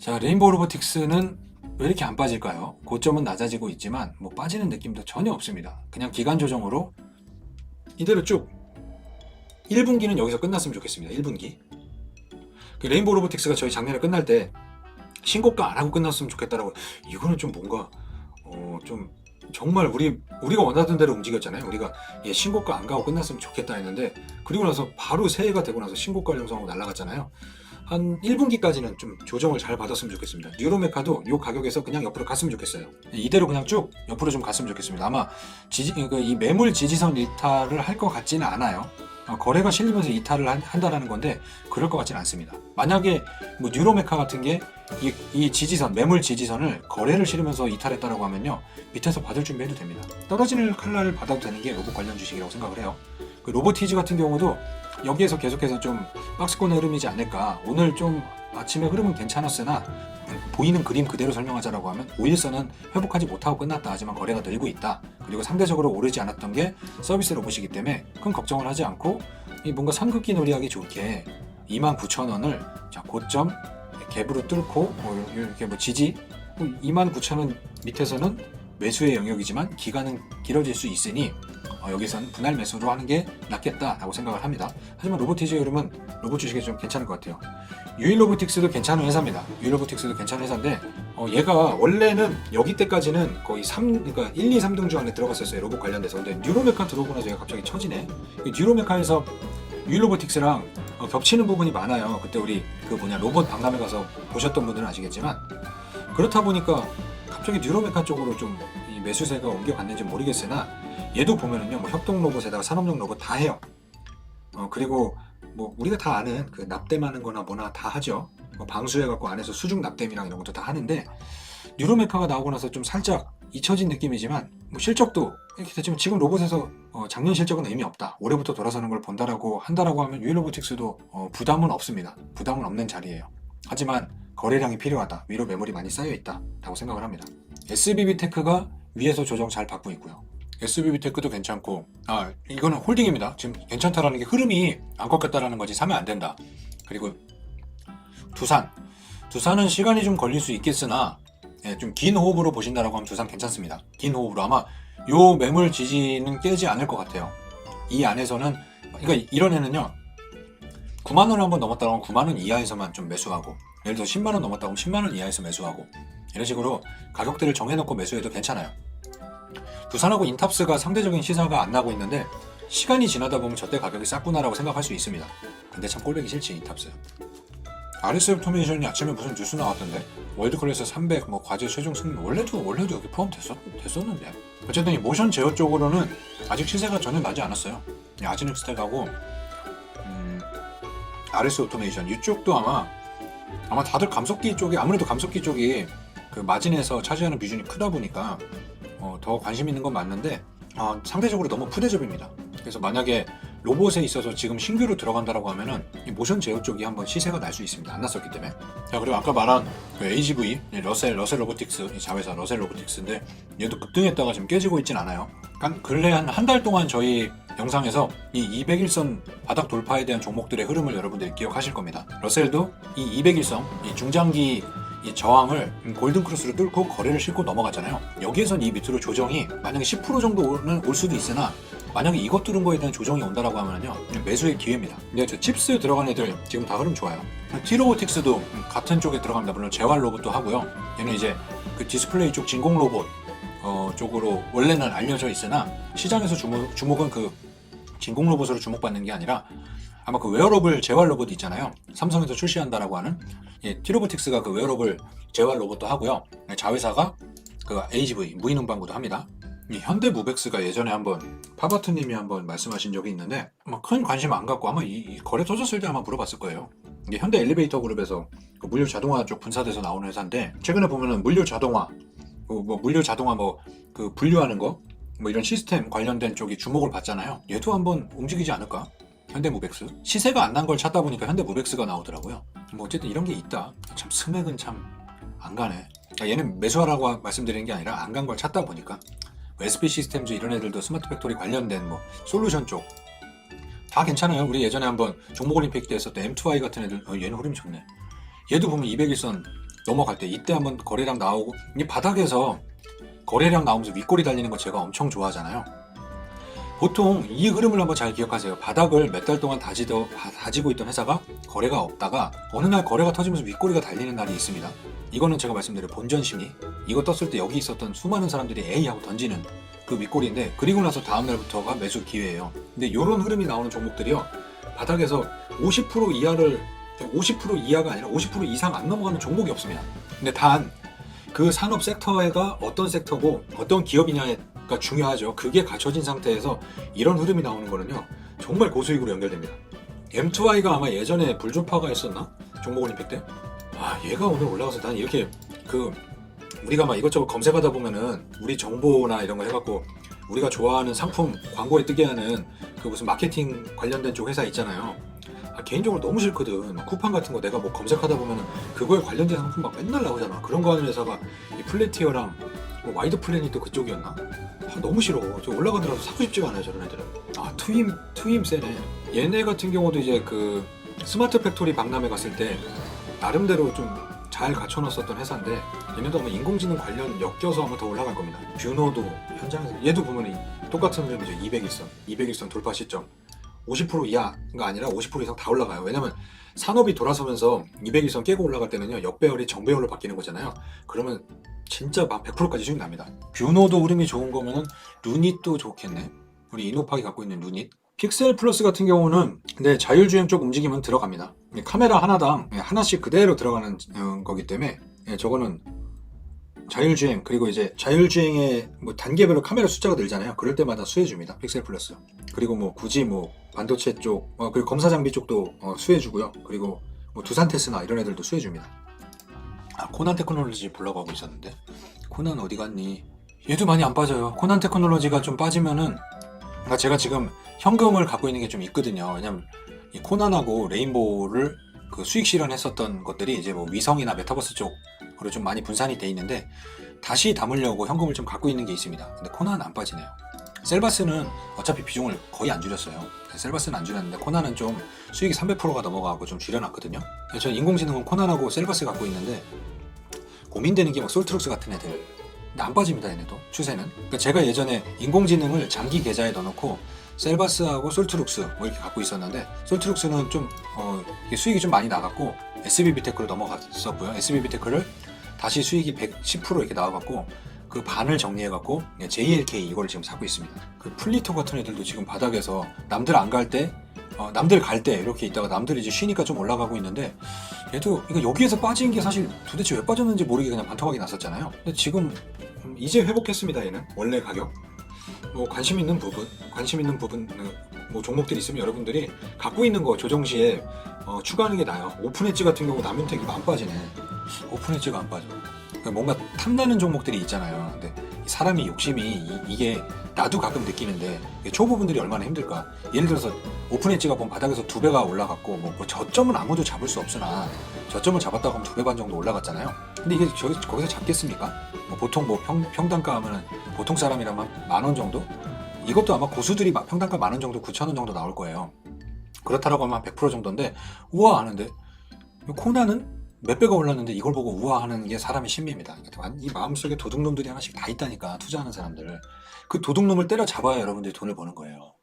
자, 레인보우 로보틱스는 왜 이렇게 안 빠질까요? 고점은 낮아지고 있지만 뭐 빠지는 느낌도 전혀 없습니다. 그냥 기간 조정으로 이대로 쭉 1분기는 여기서 끝났으면 좋겠습니다. 1분기. 레인보우 로보틱스가 저희 작년에 끝날 때 신고가 안 하고 끝났으면 좋겠다라고. 이거는 좀 뭔가 좀 정말 우리가 원하던 대로 움직였잖아요. 우리가 신고가 안 가고 끝났으면 좋겠다 했는데, 그리고 나서 바로 새해가 되고 나서 신고가를 형성하고 날아갔잖아요. 한 1분기까지는 좀 조정을 잘 받았으면 좋겠습니다. 뉴로메카도 이 가격에서 그냥 옆으로 갔으면 좋겠어요. 이대로 그냥 쭉 옆으로 좀 갔으면 좋겠습니다. 아마 이 매물 지지선 이탈을 할 것 같지는 않아요. 거래가 실리면서 이탈을 한다라는 건데 그럴 것 같지는 않습니다. 만약에 뭐 뉴로메카 같은 게 이 지지선, 매물 지지선을 거래를 실으면서 이탈했다라고 하면요, 밑에서 받을 준비해도 됩니다. 떨어지는 칼날을 받아도 되는 게 로봇 관련 주식이라고 생각을 해요. 그 로보티즈 같은 경우도 여기에서 계속해서 좀 박스권의 흐름이지 않을까. 오늘 좀 아침에 흐름은 괜찮았으나 보이는 그림 그대로 설명하자라고 하면 5일선은 회복하지 못하고 끝났다 하지만 거래가 늘고 있다. 그리고 상대적으로 오르지 않았던 게 서비스 로봇이기 때문에 큰 걱정을 하지 않고 뭔가 선긋기 놀이하기 좋게 29,000원을 자 고점 갭으로 뚫고 이렇게 뭐 지지 29,000원 밑에서는 매수의 영역이지만 기간은 길어질 수 있으니 여기선 분할 매수로 하는 게 낫겠다라고 생각을 합니다. 하지만 로보티즈의 흐름은 로봇 주식이 좀 괜찮을 것 같아요. 유일로보틱스도 괜찮은 회사입니다. 유일로보틱스도 괜찮은 회사인데 얘가 원래는 여기 때까지는 거의 그러니까 1, 2, 3등 중 안에 들어갔었어요. 로봇 관련돼서. 근데 뉴로메카 들어오고 나서 얘가 갑자기 처지네. 뉴로메카에서 유일로보틱스랑 겹치는 부분이 많아요. 그때 우리 로봇 박람회 가서 보셨던 분들은 아시겠지만, 그렇다 보니까 갑자기 뉴로메카 쪽으로 좀 이 매수세가 옮겨갔는지 모르겠으나 얘도 보면은요, 뭐 협동 로봇에다가 산업용 로봇 다 해요. 그리고 뭐 우리가 다 아는 그 납땜하는 거나 뭐나 다 하죠. 방수해갖고 안에서 수중 납땜이랑 이런 것도 다 하는데, 뉴로메카가 나오고 나서 좀 살짝 잊혀진 느낌이지만 뭐 실적도 이렇게 됐지만 지금 로봇에서 작년 실적은 의미 없다. 올해부터 돌아서는 걸 본다라고 한다라고 하면 유일로보틱스도 부담은 없습니다. 부담은 없는 자리예요. 하지만 거래량이 필요하다. 위로 매물이 많이 쌓여 있다 라고 생각을 합니다. SBB테크가 위에서 조정 잘 받고 있고요. SBB테크도 괜찮고, 이거는 홀딩입니다. 지금 괜찮다라는 게 흐름이 안 꺾였다라는 거지 사면 안 된다. 그리고 두산은 시간이 좀 걸릴 수 있겠으나 좀 긴 호흡으로 보신다라고 하면 두산 괜찮습니다. 긴 호흡으로 아마 요 매물 지지는 깨지 않을 것 같아요. 이 안에서는, 그러니까 이런 애는요, 9만원 한번 넘었다고 하면 9만원 이하에서만 좀 매수하고, 예를 들어 10만원 넘었다고 하면 10만원 이하에서 매수하고, 이런 식으로 가격대를 정해놓고 매수해도 괜찮아요. 두산하고 인탑스가 상대적인 시사가 안 나고 있는데 시간이 지나다 보면 저때 가격이 쌌구나라고 생각할 수 있습니다. 근데 참 꼴보기 싫지 인탑스. RS 오토메이션이 아침에 무슨 뉴스 나왔던데 월드클래스 300 뭐 과제 최종 승인 원래도 여기 포함됐었는데, 어쨌든 이 모션 제어 쪽으로는 아직 시세가 전혀 나지 않았어요. 아지넥스텍하고 RS 오토메이션 이쪽도 아마 다들 감속기 쪽이, 아무래도 감속기 쪽이 그 마진에서 차지하는 비중이 크다 보니까 더 관심 있는 건 맞는데 상대적으로 너무 푸대접입니다. 그래서 만약에 로봇에 있어서 지금 신규로 들어간다라고 하면은 이 모션 제어 쪽이 한번 시세가 날 수 있습니다. 안 났었기 때문에. 자, 그리고 아까 말한 그 AGV 러셀 로보틱스, 이 자회사 러셀 로보틱스인데 얘도 급등했다가 지금 깨지고 있진 않아요. 근래 한 달 동안 저희 영상에서 이 200일선 바닥 돌파에 대한 종목들의 흐름을 여러분들이 기억하실 겁니다. 러셀도 이 200일선 이 중장기 이 저항을 골든크로스로 뚫고 거래를 싣고 넘어갔잖아요. 여기에선 이 밑으로 조정이 만약에 10% 정도는 올 수도 있으나, 만약에 이것 뚫은 거에 대한 조정이 온다라고 하면요, 매수의 기회입니다. 근데 저 칩스 들어간 애들 지금 다 흐름 좋아요. T로보틱스도 같은 쪽에 들어갑니다. 물론 재활 로봇도 하고요. 얘는 이제 그 디스플레이 쪽 진공 로봇 쪽으로 원래는 알려져 있으나 시장에서 주목은 그 진공 로봇으로 주목받는 게 아니라 아마 그 웨어러블 재활 로봇 있잖아요. 삼성에서 출시한다라고 하는 T로보틱스가 그 웨어러블 재활 로봇도 하고요. 자회사가 그 AGV 무인운반구도 합니다. 이 현대무벡스가 예전에 한번 파바트님이 한번 말씀하신 적이 있는데 큰 관심 안 갖고 아마 이 거래 터졌을 때 아마 물어봤을 거예요. 이게 현대 엘리베이터 그룹에서 그 물류 자동화 쪽 분사돼서 나오는 회사인데, 최근에 보면은 물류 자동화 그 분류하는 거 이런 시스템 관련된 쪽이 주목을 받잖아요. 얘도 한번 움직이지 않을까? 현대무벡스 시세가 안 난 걸 찾다 보니까 현대무벡스가 나오더라고요. 뭐 어쨌든 이런 게 있다. 참 스맥은 참 안 가네. 얘는 매수하라고 말씀드리는 게 아니라 안 간 걸 찾다 보니까. SP 시스템즈 이런 애들도 스마트 팩토리 관련된 뭐 솔루션 쪽 다 괜찮아요. 우리 예전에 한번 종목올림픽 때 했었던 M2i 같은 애들 얘는 흐름이 좋네. 얘도 보면 200일선 넘어갈 때 이때 한번 거래량 나오고, 이 바닥에서 거래량 나오면서 윗골이 달리는 거 제가 엄청 좋아하잖아요. 보통 이 흐름을 한번 잘 기억하세요. 바닥을 몇 달 동안 다지고 있던 회사가 거래가 없다가 어느 날 거래가 터지면서 윗꼬리가 달리는 날이 있습니다. 이거는 제가 말씀드린 본전 심리, 이거 떴을 때 여기 있었던 수많은 사람들이 에이 하고 던지는 그 윗꼬리인데, 그리고 나서 다음 날부터가 매수 기회예요. 근데 이런 흐름이 나오는 종목들이요, 바닥에서 50% 이하를 50% 이하가 아니라 50% 이상 안 넘어가는 종목이 없습니다. 근데 단 그 산업 섹터가 어떤 섹터고 어떤 기업이냐가 중요하죠. 그게 갖춰진 상태에서 이런 흐름이 나오는 거는요, 정말 고수익으로 연결됩니다. M2I가 아마 예전에 불조파가 했었나? 종목올림픽 때? 아, 얘가 오늘 올라가서 난 이렇게 우리가 막 이것저것 검색하다 보면은 우리 정보나 이런 거 해갖고 우리가 좋아하는 상품 광고에 뜨게 하는 그 무슨 마케팅 관련된 쪽 회사 있잖아요. 개인적으로 너무 싫거든. 쿠팡 같은 거 내가 뭐 검색하다 보면은 그거에 관련된 상품 막 맨날 나오잖아. 그런 거 하는 회사가 이 플래티어랑 뭐 와이드 플래닛도 그쪽이었나? 너무 싫어. 저 올라가더라도 사고 싶지가 않아요, 저런 애들은. 트윈 세네. 얘네 같은 경우도 이제 그 스마트 팩토리 박람회 갔을 때 나름대로 좀 잘 갖춰놨었던 회사인데, 얘네도 아마 인공지능 관련 엮여서 아마 더 올라갈 겁니다. 뷰노도 현장에서 얘도 보면 똑같은 흐름이죠. 200일선 돌파 시점 50% 이하가 아니라 50% 이상 다 올라가요. 왜냐면 산업이 돌아서면서 200일선 깨고 올라갈 때는요, 역배열이 정배열로 바뀌는 거잖아요. 그러면 진짜 막 100%까지 수익 납니다. 뷰노도 흐름이 좋은 거면은 루닛도 좋겠네. 우리 이노팍이 갖고 있는 루닛. 픽셀 플러스 같은 경우는 근데 자율주행 쪽 움직임은 들어갑니다. 카메라 하나당 하나씩 그대로 들어가는 거기 때문에 저거는 자율주행, 그리고 이제 자율주행의 뭐 단계별로 카메라 숫자가 늘잖아요. 그럴 때마다 수혜줍니다, 픽셀 플러스. 그리고 뭐 굳이 뭐 반도체 쪽, 그리고 검사 장비 쪽도 수혜주고요. 그리고 뭐 두산 테스나 이런 애들도 수혜줍니다. 코난 테크놀로지 보려고 하고 있었는데, 코난 어디 갔니? 얘도 많이 안 빠져요. 코난 테크놀로지가 좀 빠지면은, 제가 지금 현금을 갖고 있는 게 좀 있거든요. 왜냐면 이 코난하고 레인보우를 그 수익 실현했었던 것들이 이제 뭐 위성이나 메타버스 쪽으로 좀 많이 분산이 돼 있는데, 다시 담으려고 현금을 좀 갖고 있는 게 있습니다. 근데 코난은 안 빠지네요. 셀바스는 어차피 비중을 거의 안 줄였어요. 셀바스는 안 줄였는데 코난은 좀 수익이 300%가 넘어가고 좀 줄여놨거든요. 저는 인공지능은 코난하고 셀바스 갖고 있는데 고민되는 게 막 솔트룩스 같은 애들. 근데 안 빠집니다, 얘네도. 추세는. 그러니까 제가 예전에 인공지능을 장기 계좌에 넣어놓고 셀바스하고 솔트룩스 뭐 이렇게 갖고 있었는데, 솔트룩스는 좀 수익이 좀 많이 나갔고 SBB테크로 넘어갔었고요. SBB테크를 다시 수익이 110% 이렇게 나와갖고 그 반을 정리해갖고 JLK 이걸 지금 사고 있습니다. 그 플리토 같은 애들도 지금 바닥에서 남들 안 갈 때, 남들 갈 때 이렇게 있다가 남들이 이제 쉬니까 좀 올라가고 있는데, 얘도 이거 여기에서 빠진 게 사실 도대체 왜 빠졌는지 모르게 그냥 반토막이 났었잖아요. 근데 지금 이제 회복했습니다. 얘는 원래 가격. 뭐 관심 있는 부분 뭐 종목들이 있으면 여러분들이 갖고 있는 거 조정 시에 추가하는 게 나아요. 오픈 엣지 같은 경우 남윤택이 안 빠지네. 오픈 엣지가 안 빠져. 그러니까 뭔가 탐나는 종목들이 있잖아요. 근데 사람이 욕심이 이게 나도 가끔 느끼는데, 초보분들이 얼마나 힘들까. 예를 들어서 오픈 엣지가 보면 바닥에서 2배가 올라갔고 뭐 저점은 아무도 잡을 수 없으나 저점을 잡았다고 하면 2배 반 정도 올라갔잖아요. 근데 이게 거기서 잡겠습니까? 보통 뭐 평단가 하면은 보통 사람이라면 10,000원 정도? 이것도 아마 고수들이 평단가 10,000원 정도, 9,000원 정도 나올 거예요. 그렇다라고 하면 한 100% 정도인데 우와 하는데, 코난은 몇 배가 올랐는데 이걸 보고 우아하는 게 사람의 심리입니다. 이 마음속에 도둑놈들이 하나씩 다 있다니까, 투자하는 사람들. 그 도둑놈을 때려잡아야 여러분들이 돈을 버는 거예요.